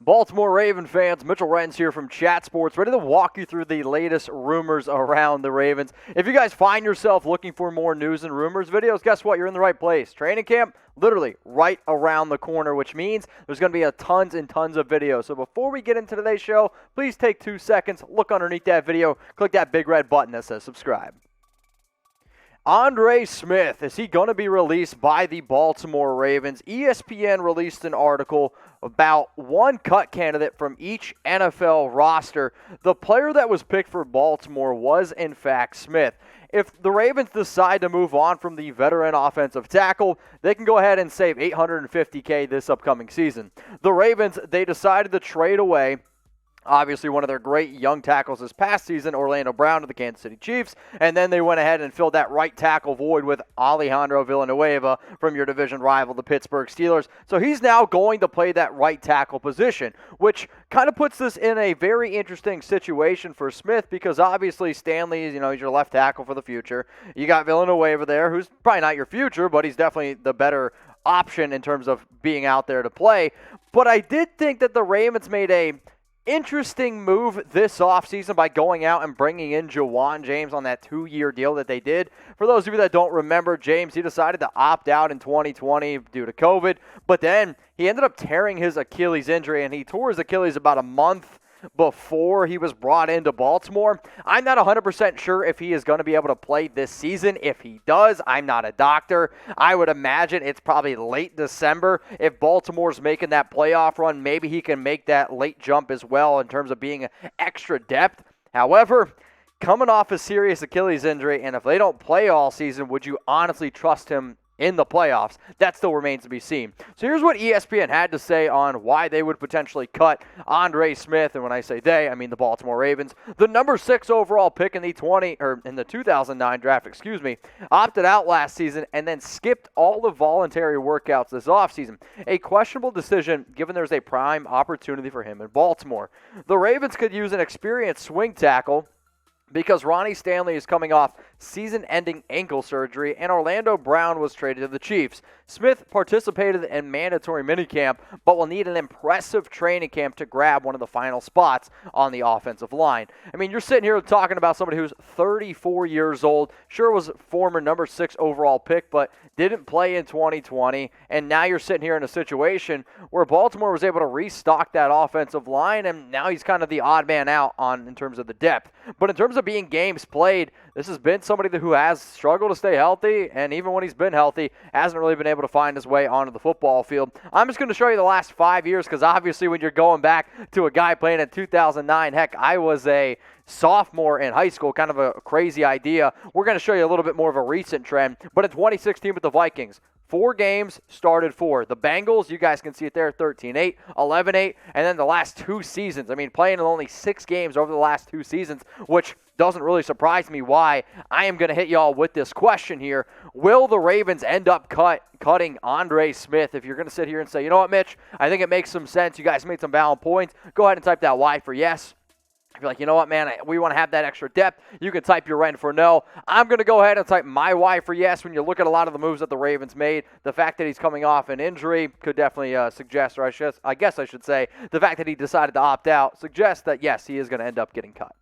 Baltimore Raven fans, Mitchell Renz here from Chat Sports, ready to walk you through the latest rumors around the Ravens. If you guys find yourself looking for more news and rumors videos, guess what? You're in the right place. Training camp, literally right around the corner, which means there's going to be tons and tons of videos. So before we get into today's show, please take 2 seconds, look underneath that video, click that big red button that says subscribe. Andre Smith, is he going to be released by the Baltimore Ravens? ESPN released an article about one cut candidate from each NFL roster. The player that was picked for Baltimore was, in fact, Smith. If the Ravens decide to move on from the veteran offensive tackle, they can go ahead and save $850K this upcoming season. The Ravens, they decided to trade away obviously one of their great young tackles this past season, Orlando Brown, to the Kansas City Chiefs, and then they went ahead and filled that right tackle void with Alejandro Villanueva from your division rival, the Pittsburgh Steelers. So he's now going to play that right tackle position, which kind of puts this in a very interesting situation for Smith because obviously Stanley, he's your left tackle for the future. You got Villanueva there, who's probably not your future, but he's definitely the better option in terms of being out there to play. But I did think that the Ravens made a interesting move this offseason by going out and bringing in Jawan James on that 2-year deal that they did. For those of you that don't remember, James, he decided to opt out in 2020 due to COVID, but then he ended up tearing his Achilles injury, and he tore his Achilles about a month before he was brought into Baltimore. I'm not 100% sure if he is going to be able to play this season. If he does, I'm not a doctor. I would imagine it's probably late December. If Baltimore's making that playoff run, maybe he can make that late jump as well in terms of being extra depth. However, coming off a serious Achilles injury, and if they don't play all season, would you honestly trust him in the playoffs? That still remains to be seen. So here's what ESPN had to say on why they would potentially cut Andre Smith, and when I say they, I mean the Baltimore Ravens. The number 6 overall pick in the 2009 draft, opted out last season and then skipped all the voluntary workouts this offseason. A questionable decision given there's a prime opportunity for him in Baltimore. The Ravens could use an experienced swing tackle because Ronnie Stanley is coming off season-ending ankle surgery, and Orlando Brown was traded to the Chiefs. Smith participated in mandatory minicamp, but will need an impressive training camp to grab one of the final spots on the offensive line. I mean, you're sitting here talking about somebody who's 34 years old, sure was former number 6 overall pick, but didn't play in 2020, and now you're sitting here in a situation where Baltimore was able to restock that offensive line, and now he's kind of the odd man out in terms of the depth. But in terms of being games played, this has been somebody who has struggled to stay healthy, and even when he's been healthy, hasn't really been able to find his way onto the football field. I'm just going to show you the last 5 years because obviously when you're going back to a guy playing in 2009, heck, I was a sophomore in high school, kind of a crazy idea. We're going to show you a little bit more of a recent trend, but in 2016 with the Vikings, 4 games, started 4. The Bengals, you guys can see it there, 13-8, 11-8, and then the last 2 seasons. I mean, playing in only 6 games over the last 2 seasons, which doesn't really surprise me why. I am going to hit y'all with this question here. Will the Ravens end up cutting Andre Smith? If you're going to sit here and say, you know what, Mitch, I think it makes some sense. You guys made some valid points. Go ahead and type that Y for yes. If you're like, you know what, man, we want to have that extra depth, you can type your N for no. I'm going to go ahead and type my Y for yes. When you look at a lot of the moves that the Ravens made, the fact that he's coming off an injury could definitely suggest, or I guess I should say, the fact that he decided to opt out suggests that, yes, he is going to end up getting cut.